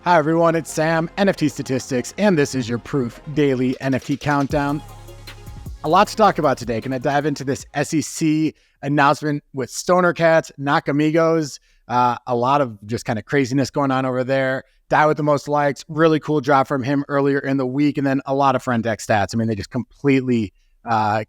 Hi everyone, it's Sam, NFTstatistics, and this is your Proof Daily NFT Countdown. A lot to talk about today. Gonna dive into this SEC announcement with Stoner Cats, Nakamigos, a lot of just kind of craziness going on over there. Die with the most likes, really cool drop from him earlier in the week, and then a lot of FriendTech stats. I mean, they just completely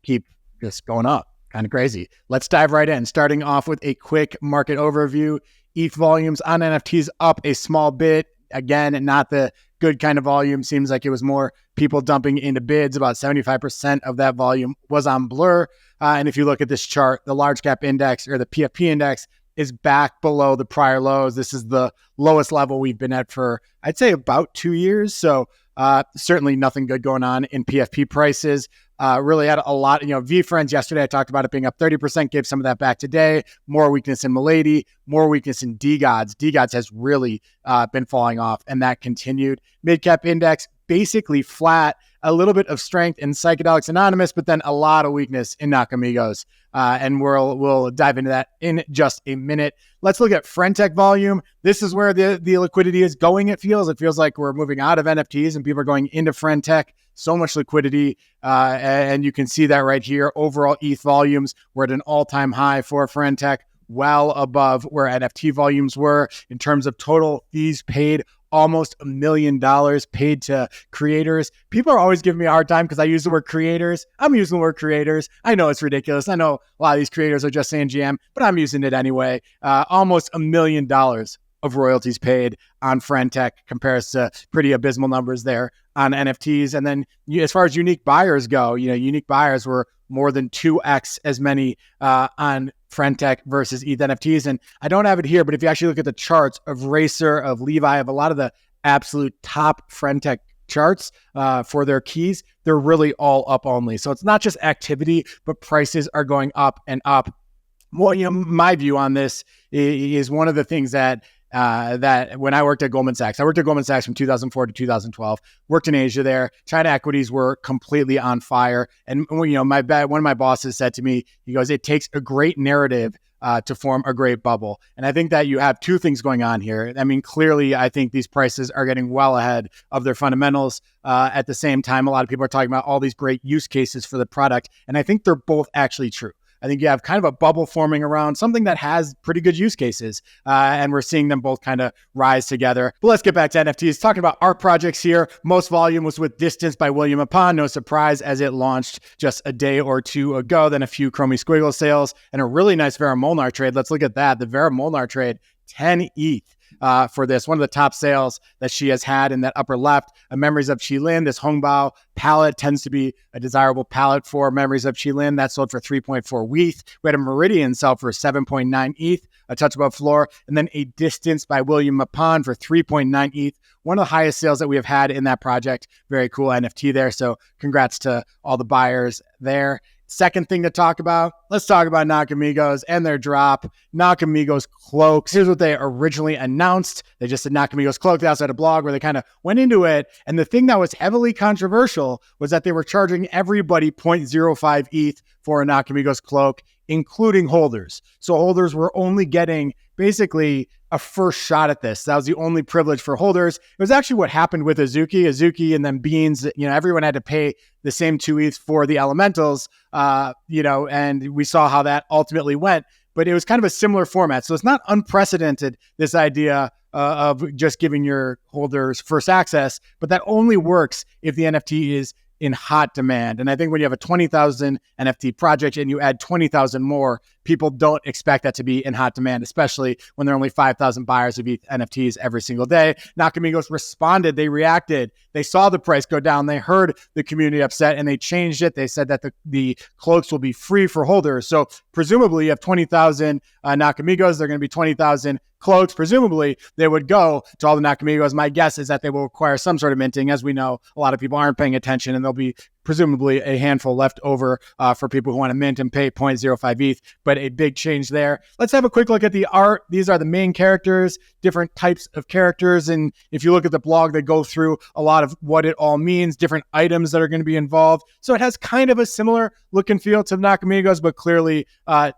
keep just going up. Kind of crazy. Let's dive right in, starting off with a quick market overview. ETH volumes on NFTs up a small bit. Again, not the good kind of volume. Seems like it was more people dumping into bids. About 75% of that volume was on Blur. And if you look at this chart, the large cap index or the PFP index is back below the prior lows. This is the lowest level we've been at for, I'd say, about 2 years. So certainly nothing good going on in PFP prices. Really had a lot, VFriends yesterday, I talked about it being up 30%, gave some of that back today. More weakness in Milady, more weakness in DGODS. DGODS has really been falling off, and that continued. Midcap index, basically flat, a little bit of strength in Psychedelics Anonymous, but then a lot of weakness in Nakamigos. And we'll dive into that in just a minute. Let's look at FriendTech volume. This is where the liquidity is going, it feels. It feels like we're moving out of NFTs and people are going into FriendTech. So much liquidity, and you can see that right here. Overall ETH volumes were at an all-time high for FriendTech, well above where NFT volumes were. In terms of total fees paid, almost $1 million paid to creators. People are always giving me a hard time because I use the word creators. I'm using the word creators. I know it's ridiculous. I know a lot of these creators are just saying GM, but I'm using it anyway. Almost $1 million of royalties paid on FriendTech compares to pretty abysmal numbers there on NFTs. And then as far as unique buyers go, unique buyers were more than 2x as many on FriendTech versus ETH NFTs. And I don't have it here, but if you actually look at the charts of Racer, of Levi, of a lot of the absolute top FriendTech charts for their keys, they're really all up only. So it's not just activity, but prices are going up and up. Well, my view on this is one of the things that when I worked at Goldman Sachs, from 2004 to 2012, worked in Asia there. China equities were completely on fire. And, one of my bosses said to me, he goes, it takes a great narrative to form a great bubble. And I think that you have two things going on here. I mean, clearly, I think these prices are getting well ahead of their fundamentals. At the same time, a lot of people are talking about all these great use cases for the product. And I think they're both actually true. I think you have kind of a bubble forming around something that has pretty good use cases. And we're seeing them both kind of rise together. But let's get back to NFTs. Talking about art projects here. Most volume was with Distance by William Upon. No surprise, as it launched just a day or two ago. Then a few Chromie Squiggle sales and a really nice Vera Molnar trade. Let's look at that. The Vera Molnar trade, 10 ETH. For this, one of the top sales that she has had in that upper left, Memories of Qilin. This Hongbao palette tends to be a desirable palette for Memories of Qilin. That sold for 3.4 ETH. We had a Meridian sell for 7.9 ETH, a touch above floor, and then a Distance by William Upon for 3.9 ETH. One of the highest sales that we have had in that project. Very cool NFT there. So congrats to all the buyers there. Second thing to talk about, let's talk about Nakamigos and their drop. Nakamigos Cloaks. Here's what they originally announced. They just said Nakamigos Cloaks. They also had a blog where they kind of went into it. And the thing that was heavily controversial was that they were charging everybody 0.05 ETH for a Nakamigos Cloak, including holders. So holders were only getting basically a first shot at this. That was the only privilege for holders. It was actually what happened with Azuki and then Beans. Everyone had to pay the same 2 ETH for the elementals, and we saw how that ultimately went. But it was kind of a similar format. So it's not unprecedented, this idea of just giving your holders first access, but that only works if the NFT is in hot demand. And I think when you have a 20,000 NFT project and you add 20,000 more, people don't expect that to be in hot demand, especially when there are only 5,000 buyers of NFTs every single day. Nakamigos responded, they reacted, they saw the price go down, they heard the community upset, and they changed it. They said that the cloaks will be free for holders. So presumably you have 20,000 Nakamigos, they're going to be 20,000 cloaks. Presumably they would go to all the Nakamigos. My guess is that they will require some sort of minting. As we know, a lot of people aren't paying attention, and there'll be presumably a handful left over for people who want to mint and pay 0.05 ETH, but a big change there. Let's have a quick look at the art. These are the main characters, different types of characters. And if you look at the blog, they go through a lot of what it all means, different items that are going to be involved. So it has kind of a similar look and feel to Nakamigos, but clearly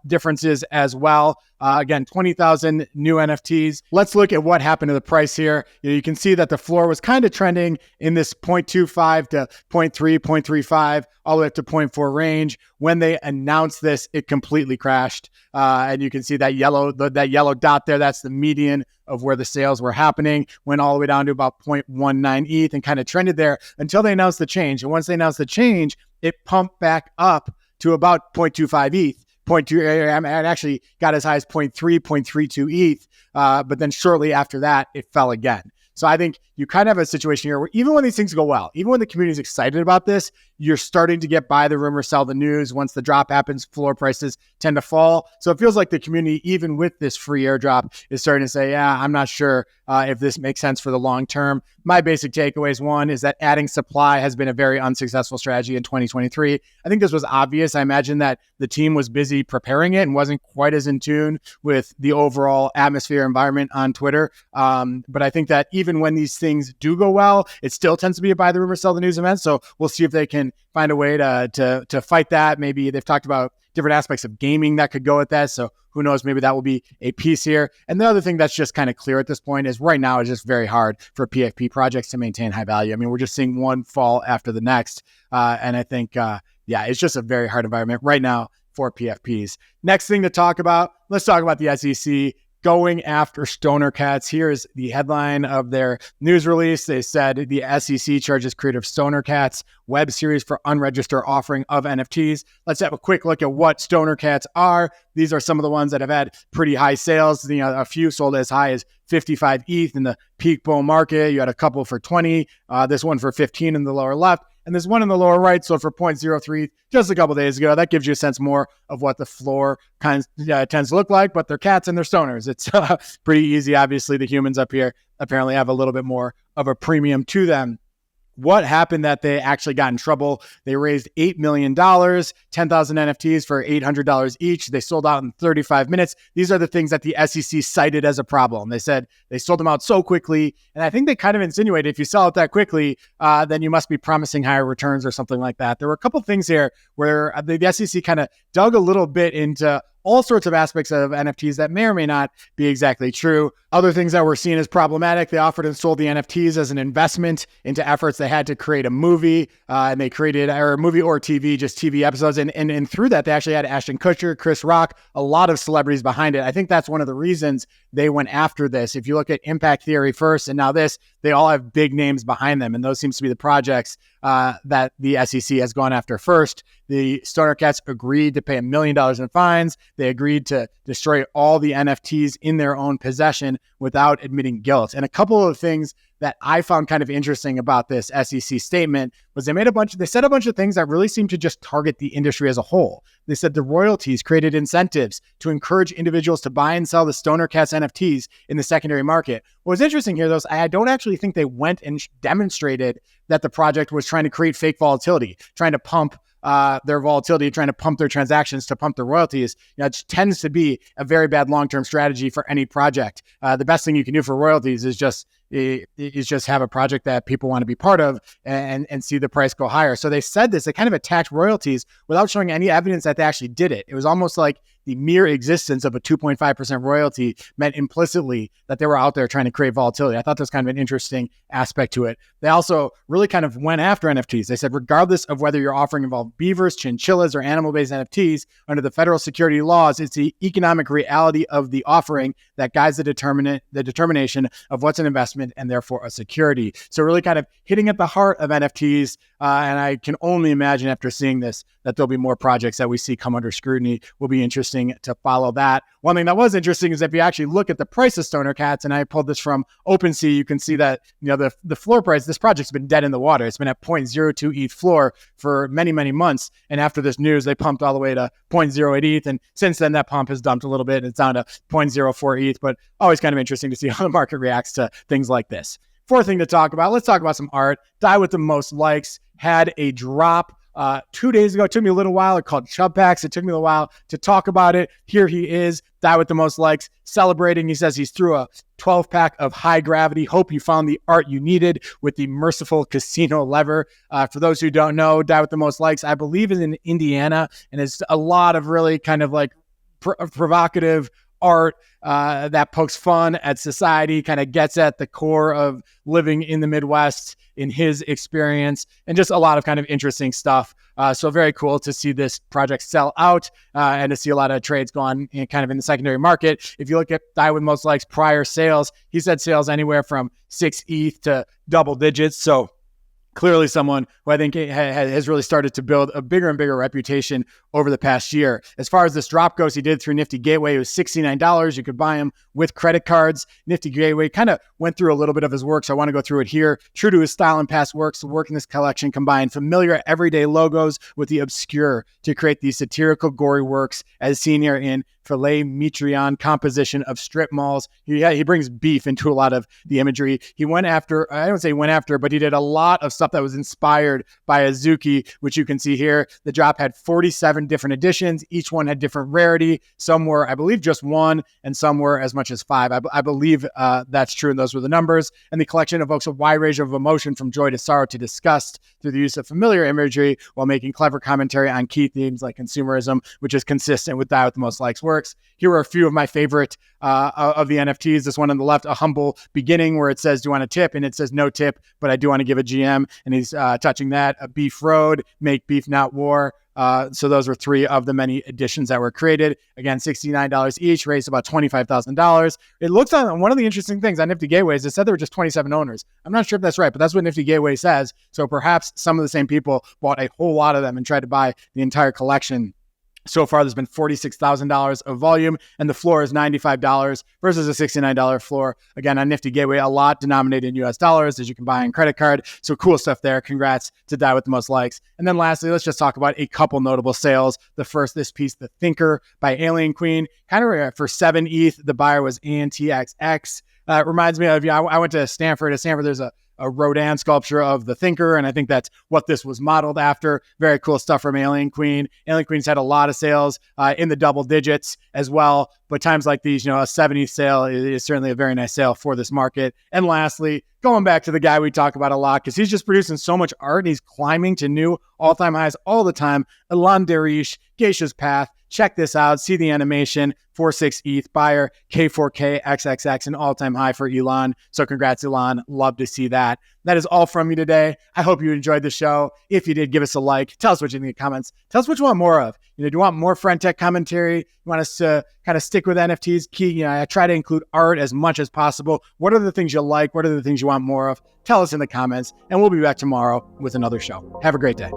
differences as well. Again, 20,000 new NFTs. Let's look at what happened to the price here. You can see that the floor was kind of trending in this 0.25 to 0.3, 0.35, all the way up to 0.4 range. When they announced this, it completely crashed. And you can see that yellow dot there. That's the median of where the sales were happening. Went all the way down to about 0.19 ETH and kind of trended there until they announced the change. And once they announced the change, it pumped back up to about 0.25 ETH. 0.2, and actually got as high as 0.3, 0.32 ETH. But then shortly after that, it fell again. So I think you kind of have a situation here where even when these things go well, even when the community is excited about this, you're starting to get buy the rumor, sell the news. Once the drop happens, floor prices tend to fall. So it feels like the community, even with this free airdrop, is starting to say, yeah, I'm not sure if this makes sense for the long term. My basic takeaways, one, is that adding supply has been a very unsuccessful strategy in 2023. I think this was obvious. I imagine that the team was busy preparing it and wasn't quite as in tune with the overall atmosphere environment on Twitter. But I think that even when these things do go well, it still tends to be a buy the rumor, sell the news event. So we'll see if they can find a way to fight that. Maybe they've talked about different aspects of gaming that could go with that. So who knows, maybe that will be a piece here. And the other thing that's just kind of clear at this point is right now it's just very hard for PFP projects to maintain high value. I mean, we're just seeing one fall after the next. And I think, it's just a very hard environment right now for PFPs. Next thing to talk about, let's talk about the SEC going after stoner cats. Here's the headline of their news release. They said the SEC charges creator of Stoner Cats web series for unregistered offering of NFTs. Let's have a quick look at what stoner cats are. These are some of the ones that have had pretty high sales. A few sold as high as 55 ETH in the peak bull market. You had a couple for 20, this one for 15 in the lower left, and there's one in the lower right, so for 0.03 just a couple days ago. That gives you a sense more of what the floor tends to look like, but they're cats and they're stoners. It's pretty easy. Obviously, the humans up here apparently have a little bit more of a premium to them. What happened that they actually got in trouble? They raised $8 million, 10,000 NFTs for $800 each. They sold out in 35 minutes. These are the things that the SEC cited as a problem. They said they sold them out so quickly. And I think they kind of insinuated if you sell it that quickly, then you must be promising higher returns or something like that. There were a couple things here where the SEC kind of dug a little bit into all sorts of aspects of NFTs that may or may not be exactly true. Other things that were seen as problematic, they offered and sold the NFTs as an investment into efforts they had to create a movie, and they created a movie or TV, just TV episodes. And through that, they actually had Ashton Kutcher, Chris Rock, a lot of celebrities behind it. I think that's one of the reasons they went after this. If you look at Impact Theory first and now this, they all have big names behind them. And those seems to be the projects that the SEC has gone after first. The Stoner Cats agreed to pay $1 million in fines. They agreed to destroy all the NFTs in their own possession without admitting guilt. And a couple of things that I found kind of interesting about this SEC statement was they said a bunch of things that really seemed to just target the industry as a whole. They said the royalties created incentives to encourage individuals to buy and sell the Stoner Cats NFTs in the secondary market. What was interesting here, though, is I don't actually think they went and demonstrated that the project was trying to create fake volatility, trying to pump their volatility, trying to pump their transactions to pump their royalties. It tends to be a very bad long-term strategy for any project. The best thing you can do for royalties is just have a project that people want to be part of and see the price go higher. So they said this, they kind of attacked royalties without showing any evidence that they actually did it. It was almost like the mere existence of a 2.5% royalty meant implicitly that they were out there trying to create volatility. I thought that was kind of an interesting aspect to it. They also really kind of went after NFTs. They said, regardless of whether your offering involved beavers, chinchillas, or animal-based NFTs, under the federal security laws, it's the economic reality of the offering that guides the determination of what's an investment and therefore a security. So really kind of hitting at the heart of NFTs. And I can only imagine after seeing this that there'll be more projects that we see come under scrutiny. Will be interesting to follow that. One thing that was interesting is if you actually look at the price of Stoner Cats, and I pulled this from OpenSea, you can see that the floor price, this project's been dead in the water. It's been at 0.02 ETH floor for many, many months. And after this news, they pumped all the way to 0.08 ETH. And since then, that pump has dumped a little bit. And it's down to 0.04 ETH, but always kind of interesting to see how the market reacts to things like this. Fourth thing to talk about, let's talk about some art. Die with the Most Likes had a drop 2 days ago. It took me a little while. It's called Chub Packs. It took me a while to talk about it. Here he is, Die with the Most Likes, celebrating. He says he's through a 12-pack of high gravity. Hope you found the art you needed with the merciful casino lever. For those who don't know, Die with the Most Likes, I believe, is in Indiana, and it's a lot of really kind of like provocative art that pokes fun at society, kind of gets at the core of living in the Midwest in his experience, and just a lot of kind of interesting stuff. So very cool to see this project sell out and to see a lot of trades go on kind of in the secondary market. If you look at Die With Most Likes prior sales, he said sales anywhere from 6 ETH to double digits. So clearly someone who I think has really started to build a bigger and bigger reputation over the past year. As far as this drop goes, he did through Nifty Gateway. It was $69. You could buy him with credit cards. Nifty Gateway kind of went through a little bit of his work, so I want to go through it here. True to his style and past works, the work in this collection combined familiar everyday logos with the obscure to create these satirical, gory works as seen here in filet mignon composition of strip malls. He brings beef into a lot of the imagery. He went after, I don't say went after, but he did a lot of stuff that was inspired by Azuki, which you can see here. The drop had 47 different editions. Each one had different rarity. Some were, I believe, just one, and some were as much as 5. I believe that's true, and those were the numbers. And the collection evokes a wide range of emotion from joy to sorrow to disgust through the use of familiar imagery while making clever commentary on key themes like consumerism, which is consistent with Die With the Most Likes works. Here are a few of my favorite of the NFTs. This one on the left, a humble beginning, where it says, do you want a tip? And it says no tip, but I do want to give a GM. And he's touching that. A beef road, make beef, not war. So those were 3 of the many editions that were created. Again, $69 each, raised about $25,000. It looks on one of the interesting things on Nifty Gateways, it said there were just 27 owners. I'm not sure if that's right, but that's what Nifty Gateway says. So perhaps some of the same people bought a whole lot of them and tried to buy the entire collection. So far, there's been $46,000 of volume, and the floor is $95 versus a $69 floor. Again, on Nifty Gateway, a lot denominated in US dollars, as you can buy on credit card. So cool stuff there. Congrats to Die With the Most Likes. And then lastly, let's just talk about a couple notable sales. The first, this piece, The Thinker by Alien Queen, kind of for 7 ETH. The buyer was ANTXX. It reminds me of, I went to Stanford. At Stanford, there's a Rodin sculpture of the Thinker, and I think that's what this was modeled after. Very cool stuff from Alien Queen. Alien Queen's had a lot of sales in the double digits as well, but times like these, a 70 sale is certainly a very nice sale for this market. And lastly, going back to the guy we talk about a lot because he's just producing so much art and he's climbing to new all-time highs all the time. Ilan Derech, Geisha's Path. Check this out. See the animation. 4.6 ETH buyer, K4K XXX, an all-time high for Ilan. So congrats, Ilan. Love to see that. That is all from me today. I hope you enjoyed the show. If you did, give us a like. Tell us what you think in the comments. Tell us what you want more of. Do you want more FriendTech commentary? You want us to kind of stick with NFTs? I try to include art as much as possible. What are the things you like? What are the things you want more of? Tell us in the comments, and we'll be back tomorrow with another show. Have a great day.